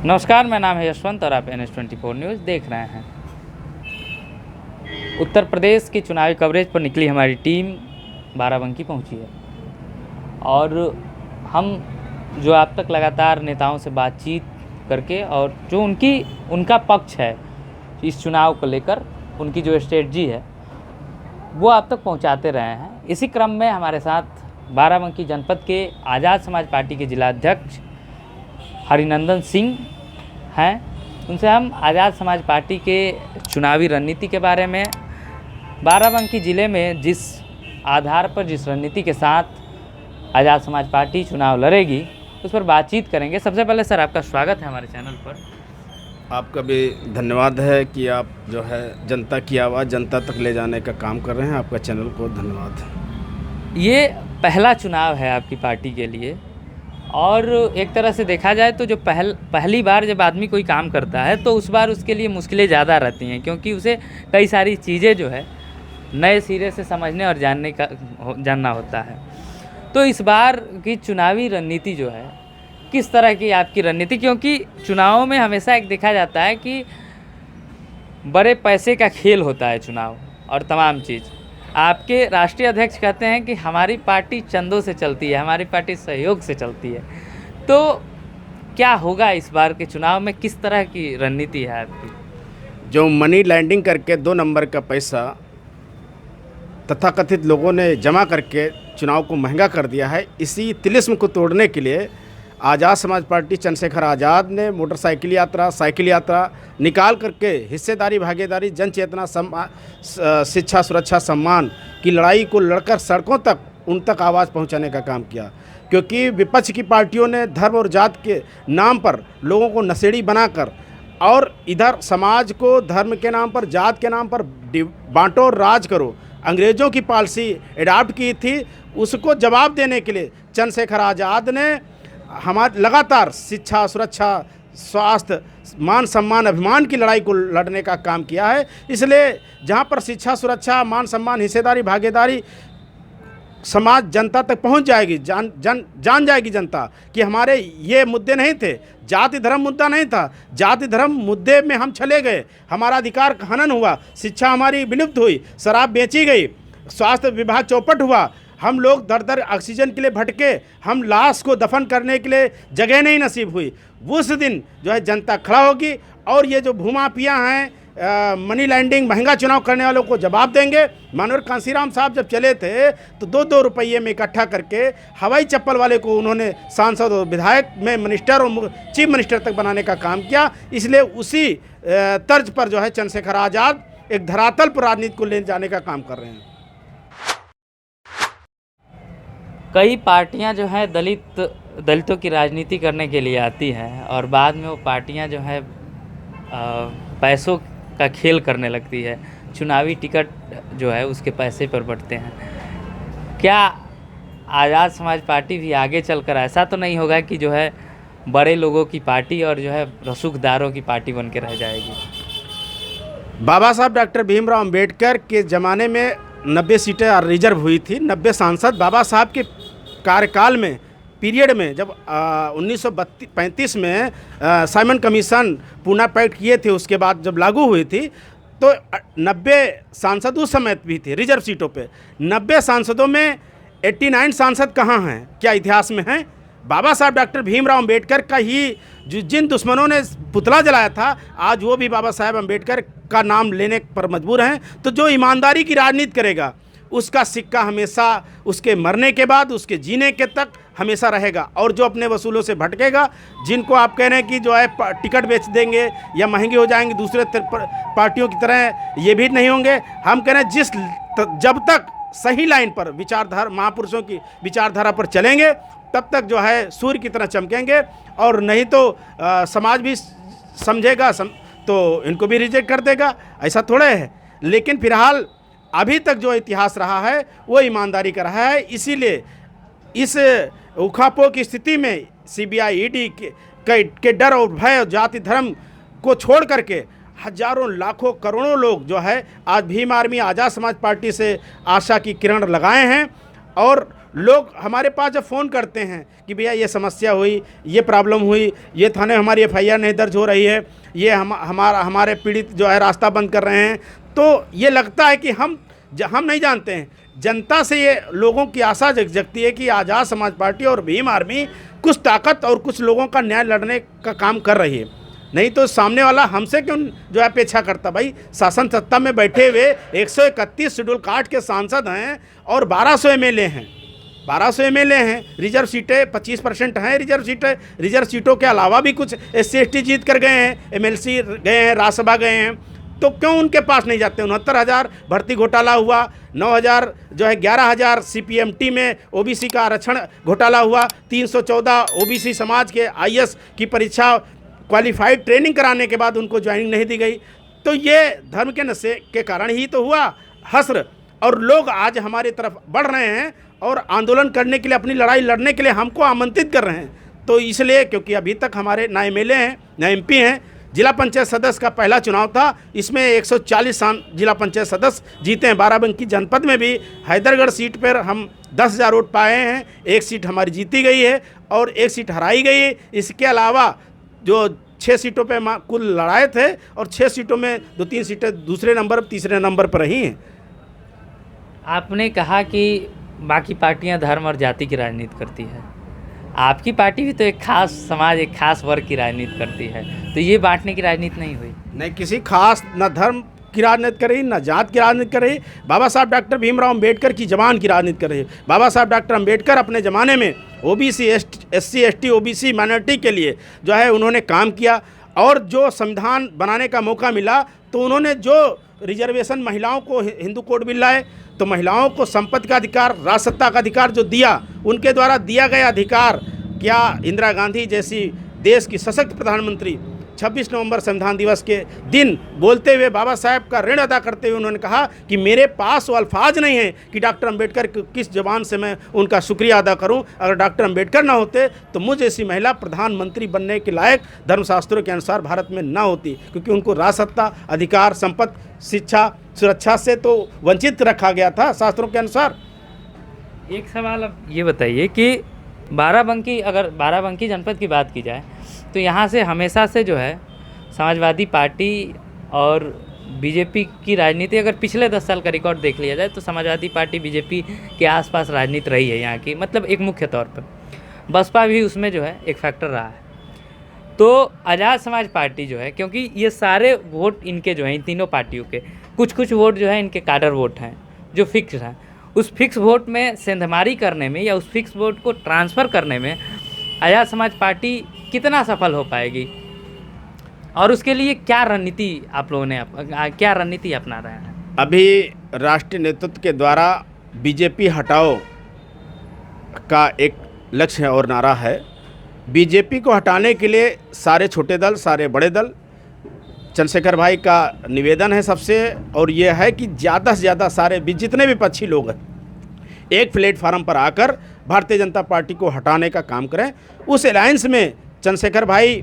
नमस्कार, मेरा नाम है यशवंत और आप NS24 न्यूज़ देख रहे हैं। उत्तर प्रदेश की चुनावी कवरेज पर निकली हमारी टीम बाराबंकी पहुंची है और हम जो अब तक लगातार नेताओं से बातचीत करके और जो उनका पक्ष है इस चुनाव को लेकर, उनकी जो स्ट्रेटजी है वो आप तक पहुंचाते रहे हैं। इसी क्रम में हमारे साथ बाराबंकी जनपद के आज़ाद समाज पार्टी के जिलाध्यक्ष हरिनंदन सिंह हैं। उनसे हम आज़ाद समाज पार्टी के चुनावी रणनीति के बारे में, बाराबंकी ज़िले में जिस आधार पर, जिस रणनीति के साथ आज़ाद समाज पार्टी चुनाव लड़ेगी, उस पर बातचीत करेंगे। सबसे पहले सर, आपका स्वागत है हमारे चैनल पर। आपका भी धन्यवाद है कि आप जो है जनता की आवाज़ जनता तक ले जाने का काम कर रहे हैं। आपका चैनल को धन्यवाद। ये पहला चुनाव है आपकी पार्टी के लिए और एक तरह से देखा जाए तो जो पहली बार जब आदमी कोई काम करता है तो उस बार उसके लिए मुश्किलें ज़्यादा रहती हैं, क्योंकि उसे कई सारी चीज़ें जो है नए सिरे से समझने और जानना होता है। तो इस बार की चुनावी रणनीति जो है, किस तरह की आपकी रणनीति? क्योंकि चुनावों में हमेशा एक देखा जाता है कि बड़े पैसे का खेल होता है चुनाव और तमाम चीज़। आपके राष्ट्रीय अध्यक्ष कहते हैं कि हमारी पार्टी चंदों से चलती है, हमारी पार्टी सहयोग से चलती है। तो क्या होगा इस बार के चुनाव में, किस तरह की रणनीति है आपकी? जो मनी लैंडिंग करके 2 नंबर का पैसा तथाकथित लोगों ने जमा करके चुनाव को महंगा कर दिया है, इसी तिलिस्म को तोड़ने के लिए आज़ाद समाज पार्टी चंद्रशेखर आज़ाद ने मोटरसाइकिल यात्रा, साइकिल यात्रा निकाल करके हिस्सेदारी, भागीदारी, जन चेतना, शिक्षा, सुरक्षा, सम्मान की लड़ाई को लड़कर सड़कों तक, उन तक आवाज़ पहुंचाने का काम किया। क्योंकि विपक्ष की पार्टियों ने धर्म और जात के नाम पर लोगों को नशेड़ी बनाकर और इधर समाज को धर्म के नाम पर, जात के नाम पर बांटो और राज करो, अंग्रेज़ों की पॉलिसी एडाप्ट की थी। उसको जवाब देने के लिए चंद्रशेखर आज़ाद ने हमारे लगातार शिक्षा, सुरक्षा, स्वास्थ्य, मान सम्मान, अभिमान की लड़ाई को लड़ने का काम किया है। इसलिए जहाँ पर शिक्षा, सुरक्षा, मान सम्मान, हिस्सेदारी, भागीदारी समाज जनता तक पहुँच जाएगी, जान जाएगी जनता कि हमारे ये मुद्दे नहीं थे। जाति धर्म मुद्दा नहीं था, जाति धर्म मुद्दे में हम चले गए, हमारा अधिकार का हनन हुआ, शिक्षा हमारी विलुप्त हुई, शराब बेची गई, स्वास्थ्य विभाग चौपट हुआ, हम लोग दर दर ऑक्सीजन के लिए भटके, हम लाश को दफन करने के लिए जगह नहीं नसीब हुई। उस दिन जो है जनता खड़ा होगी और ये जो भूमाफिया हैं, मनी लैंडिंग, महंगा चुनाव करने वालों को जवाब देंगे। मानवर कांसीराम साहब जब चले थे तो 2-2 रुपये में इकट्ठा करके हवाई चप्पल वाले को उन्होंने सांसद और विधायक में मिनिस्टर और चीफ मिनिस्टर तक बनाने का काम किया। इसलिए उसी तर्ज पर जो है चंद्रशेखर आज़ाद एक धरातल पर राजनीति को ले जाने का काम कर रहे हैं। कई पार्टियां जो है दलितों की राजनीति करने के लिए आती हैं और बाद में वो पार्टियां जो है पैसों का खेल करने लगती है, चुनावी टिकट जो है उसके पैसे पर बंटते हैं। क्या आज़ाद समाज पार्टी भी आगे चलकर ऐसा तो नहीं होगा कि जो है बड़े लोगों की पार्टी और जो है रसूखदारों की पार्टी बन के रह जाएगी? बाबा साहब डॉक्टर भीमराव अंबेडकर के ज़माने में 90 सीटें रिजर्व हुई थी। 90 सांसद बाबा साहब के कार्यकाल में, पीरियड में, जब 1935 में साइमन कमीशन पूना पैक्ट किए थे, उसके बाद जब लागू हुई थी तो 90 सांसद उस समय भी थे रिजर्व सीटों पे। 90 सांसदों में 89 सांसद कहाँ हैं? क्या इतिहास में हैं? बाबा साहब डॉक्टर भीमराव अंबेडकर का ही जिन दुश्मनों ने पुतला जलाया था, आज वो भी बाबा साहब अंबेडकर का नाम लेने पर मजबूर हैं। तो जो ईमानदारी की राजनीति करेगा उसका सिक्का हमेशा उसके मरने के बाद, उसके जीने के तक हमेशा रहेगा। और जो अपने वसूलों से भटकेगा, जिनको आप कह रहे हैं कि जो है टिकट बेच देंगे या महंगे हो जाएंगे दूसरे पार्टियों की तरह, ये भी नहीं होंगे। हम कह रहे हैं जब तक सही लाइन पर विचारधारा, महापुरुषों की विचारधारा पर चलेंगे, तब तक जो है सूर्य की तरह चमकेंगे। और नहीं तो समाज भी समझेगा तो इनको भी रिजेक्ट कर देगा, ऐसा थोड़े है। लेकिन फिलहाल अभी तक जो इतिहास रहा है वो ईमानदारी का रहा है। इसीलिए इस उखापों की स्थिति में CBI, ED के डर और भय और जाति धर्म को छोड़ करके हजारों, लाखों, करोड़ों लोग जो है आज भीम आर्मी, आज़ाद समाज पार्टी से आशा की किरण लगाए हैं और लोग हमारे पास जब फ़ोन करते हैं कि भैया ये समस्या हुई, ये प्रॉब्लम हुई, ये थाने हमारी एफआईआर नहीं दर्ज हो रही है, ये हमारे पीड़ित जो है रास्ता बंद कर रहे हैं, तो ये लगता है कि हम नहीं जानते हैं। जनता से ये लोगों की आशा जगती है कि आज़ाद समाज पार्टी और भीम आर्मी कुछ ताकत और कुछ लोगों का न्याय लड़ने का काम कर रही है। नहीं तो सामने वाला हमसे क्यों जो है अपेक्षा करता। भाई शासन सत्ता में बैठे हुए 131 शेड्यूल कास्ट के सांसद हैं और 1200 एमएलए हैं, 1200 एमएलए हैं। रिजर्व सीटें 25% हैं, रिजर्व सीटों के अलावा भी कुछ SC/ST जीत कर गए हैं, MLC गए हैं, राज्यसभा गए हैं, तो क्यों उनके पास नहीं जाते। 69,000 भर्ती घोटाला हुआ, 9,000 जो है 11,000 CPMT में OBC का आरक्षण घोटाला हुआ, 314 OBC समाज के IS की परीक्षा क्वालिफाइड ट्रेनिंग कराने के बाद उनको ज्वाइनिंग नहीं दी गई। तो ये धर्म के नशे के कारण ही तो हुआ हस्र। और लोग आज हमारी तरफ बढ़ रहे हैं और आंदोलन करने के लिए, अपनी लड़ाई लड़ने के लिए हमको आमंत्रित कर रहे हैं। तो इसलिए क्योंकि अभी तक हमारे ना MLA हैं ना MP हैं। जिला पंचायत सदस्य का पहला चुनाव था, इसमें 140 जिला पंचायत सदस्य जीते हैं। बाराबंकी जनपद में भी हैदरगढ़ सीट पर हम 10,000 वोट पाए हैं, एक सीट हमारी जीती गई है और एक सीट हराई गई है। इसके अलावा जो 6 सीटों पे कुल लड़ाए थे और 6 सीटों में 2-3 सीटें दूसरे नंबर, तीसरे नंबर पर रही हैं। आपने कहा कि बाकी पार्टियां धर्म और जाति की राजनीति करती है, आपकी पार्टी भी तो एक खास समाज, एक खास वर्ग की राजनीति करती है, तो ये बांटने की राजनीति नहीं हुई। नहीं, किसी खास न धर्म की राजनीति कर रही, न जात की राजनीति कर रही। बाबा साहब डॉक्टर भीमराव अंबेडकर की जबान की राजनीति कर रही। बाबा साहब डॉक्टर अंबेडकर अपने ज़माने में OBC, SC/ST, OBC माइनॉरिटी के लिए जो है उन्होंने काम किया और जो संविधान बनाने का मौका मिला तो उन्होंने जो रिजर्वेशन महिलाओं को, हिंदू कोड बिल लाए तो महिलाओं को संपत्ति का अधिकार, राजसत्ता का अधिकार जो दिया, उनके द्वारा दिया गया अधिकार, क्या इंदिरा गांधी जैसी देश की सशक्त प्रधानमंत्री 26 नवंबर संविधान दिवस के दिन बोलते हुए बाबा साहब का ऋण अदा करते हुए उन्होंने कहा कि मेरे पास वो अल्फाज नहीं है कि डॉक्टर अंबेडकर किस ज़बान से मैं उनका शुक्रिया अदा करूं। अगर डॉक्टर अंबेडकर ना होते तो मुझ जैसी महिला प्रधानमंत्री बनने के लायक धर्मशास्त्रों के अनुसार भारत में ना होती, क्योंकि उनको राजसत्ता, अधिकार, संपत्ति, शिक्षा, सुरक्षा से तो वंचित रखा गया था शास्त्रों के अनुसार। एक सवाल अब ये बताइए कि अगर बाराबंकी जनपद की बात की जाए तो यहाँ से हमेशा से जो है समाजवादी पार्टी और बीजेपी की राजनीति, अगर पिछले 10 साल का रिकॉर्ड देख लिया जाए तो समाजवादी पार्टी बीजेपी के आसपास राजनीति रही है यहाँ की, मतलब एक मुख्य तौर पर। बसपा भी उसमें जो है एक फैक्टर रहा है। तो आज़ाद समाज पार्टी जो है, क्योंकि ये सारे वोट इनके जो हैं, इन तीनों पार्टियों के कुछ वोट जो है इनके काडर वोट हैं जो फिक्स हैं, उस फिक्स वोट में सेंधमारी करने में या उस फिक्स वोट को ट्रांसफ़र करने में आज़ाद समाज पार्टी कितना सफल हो पाएगी और उसके लिए क्या रणनीति आप लोगों ने क्या रणनीति अपना रहे हैं? अभी राष्ट्रीय नेतृत्व के द्वारा बीजेपी हटाओ का एक लक्ष्य और नारा है। बीजेपी को हटाने के लिए सारे छोटे दल, सारे बड़े दल, चंद्रशेखर भाई का निवेदन है सबसे, और ये है कि ज़्यादा से ज़्यादा सारे जितने भी पक्षी लोग हैं एक प्लेटफार्म पर आकर भारतीय जनता पार्टी को हटाने का काम करें। उस अलायंस में चंद्रशेखर भाई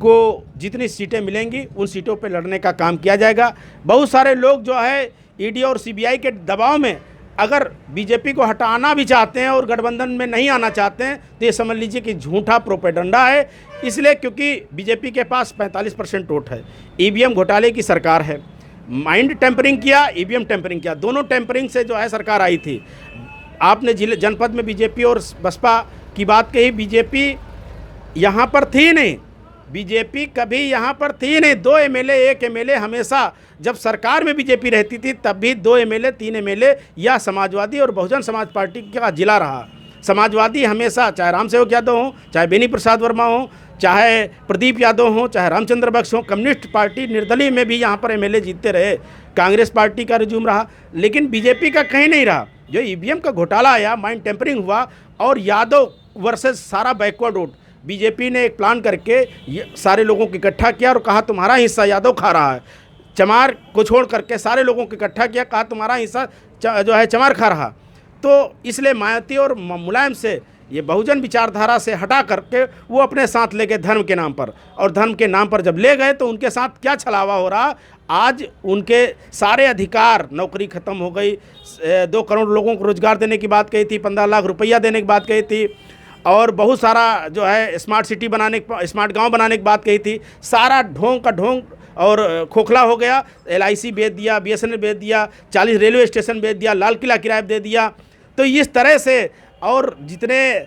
को जितनी सीटें मिलेंगी उन सीटों पर लड़ने का काम किया जाएगा। बहुत सारे लोग जो है ED और CBI के दबाव में अगर बीजेपी को हटाना भी चाहते हैं और गठबंधन में नहीं आना चाहते हैं तो ये समझ लीजिए कि झूठा प्रोपेगेंडा है। इसलिए क्योंकि बीजेपी के पास 45% वोट है, EVM घोटाले की सरकार है, माइंड टेम्परिंग किया, EVM टेम्परिंग किया, दोनों टेम्परिंग से जो है सरकार आई थी। आपने जिले जनपद में बीजेपी और बसपा की बात कही, बीजेपी यहाँ पर थी नहीं, बीजेपी कभी यहाँ पर थी नहीं। 2 MLA 1 MLA हमेशा जब सरकार में बीजेपी रहती थी तब भी 2 MLA 3 MLA या समाजवादी और बहुजन समाज पार्टी का जिला रहा। समाजवादी हमेशा, चाहे राम सेवक यादव हो, चाहे बेनी प्रसाद वर्मा हो, चाहे प्रदीप यादव हो, चाहे रामचंद्र बख्श हो, कम्युनिस्ट पार्टी निर्दलीय में भी यहाँ पर MLA जीतते रहे। कांग्रेस पार्टी का रिज्यूम रहा, लेकिन बीजेपी का कहीं नहीं रहा। जो EVM का घोटाला आया, माइंड टेम्परिंग हुआ और यादव वर्सेस सारा बैकवर्ड वोट, बीजेपी ने एक प्लान करके सारे लोगों को इकट्ठा किया और कहा तुम्हारा हिस्सा यादव खा रहा है। चमार को छोड़ करके सारे लोगों को इकट्ठा किया, कहा तुम्हारा हिस्सा जो है चमार खा रहा। तो इसलिए मायावती और मुलायम से ये बहुजन विचारधारा से हटा करके वो अपने साथ ले गए धर्म के नाम पर, और धर्म के नाम पर जब ले गए तो उनके साथ क्या छलावा हो रहा। आज उनके सारे अधिकार, नौकरी ख़त्म हो गई, 2 करोड़ लोगों को रोज़गार देने की बात कही थी, 15 लाख रुपया देने की बात कही थी, और बहुत सारा जो है स्मार्ट सिटी बनाने, स्मार्ट गांव बनाने की बात कही थी। सारा ढोंग का ढोंग और खोखला हो गया। LIC बेच दिया, BSNL बेच दिया, 40 रेलवे स्टेशन बेच दिया, लाल किला किराए दे दिया। तो इस तरह से, और जितने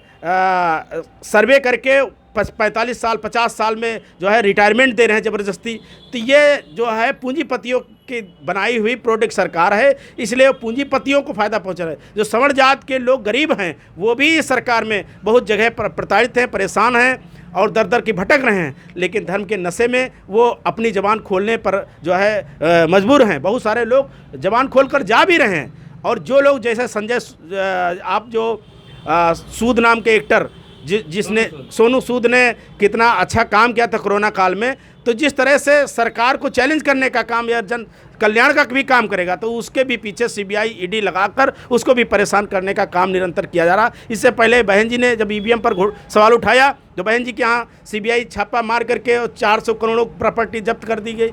सर्वे करके 45 साल 50 साल में जो है रिटायरमेंट दे रहे हैं ज़बरदस्ती, तो ये जो है पूंजीपतियों की बनाई हुई प्रोडक्ट सरकार है, इसलिए पूंजीपतियों को फ़ायदा पहुंच रहा है। जो सवर्ण जात के लोग गरीब हैं वो भी इस सरकार में बहुत जगह पर प्रताड़ित हैं, परेशान हैं और दर दर की भटक रहे हैं, लेकिन धर्म के नशे में वो अपनी ज़बान खोलने पर जो है मजबूर हैं। बहुत सारे लोग ज़बान खोल कर जा भी रहे हैं। और जो लोग जैसे संजय, आप जो सूद नाम के एक्टर, जिसने सोनू सूद ने कितना अच्छा काम किया था कोरोना काल में, तो जिस तरह से सरकार को चैलेंज करने का काम या जन कल्याण का भी काम करेगा, तो उसके भी पीछे CBI ED लगाकर उसको भी परेशान करने का काम निरंतर किया जा रहा। इससे पहले बहन जी ने जब EVM पर सवाल उठाया तो बहन जी के यहाँ CBI छापा मार करके 400 करोड़ प्रॉपर्टी जब्त कर दी गई।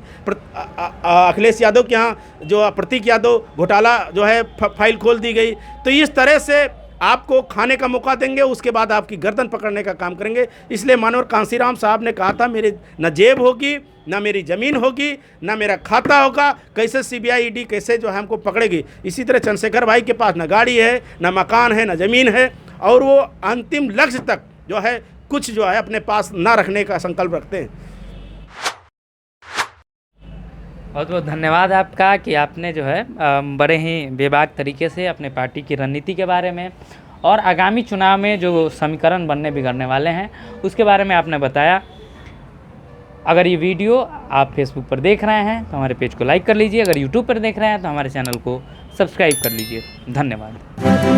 अखिलेश यादव के यहाँ जो प्रतीक यादव घोटाला जो है फाइल खोल दी गई। तो इस तरह से आपको खाने का मौका देंगे, उसके बाद आपकी गर्दन पकड़ने का काम करेंगे। इसलिए मानवर कांसीराम साहब ने कहा था, मेरे न जेब होगी, ना मेरी ज़मीन होगी, ना मेरा खाता होगा, कैसे CBI ED कैसे जो है हमको पकड़ेगी। इसी तरह चंद्रशेखर भाई के पास न गाड़ी है, न मकान है, न ज़मीन है, और वो अंतिम लक्ष्य तक जो है कुछ जो है अपने पास ना रखने का संकल्प रखते हैं। बहुत बहुत धन्यवाद आपका कि आपने जो है बड़े ही बेबाक तरीके से अपने पार्टी की रणनीति के बारे में और आगामी चुनाव में जो समीकरण बनने बिगड़ने वाले हैं उसके बारे में आपने बताया। अगर ये वीडियो आप फेसबुक पर देख रहे हैं तो हमारे पेज को लाइक कर लीजिए, अगर यूट्यूब पर देख रहे हैं तो हमारे चैनल को सब्सक्राइब कर लीजिए। धन्यवाद।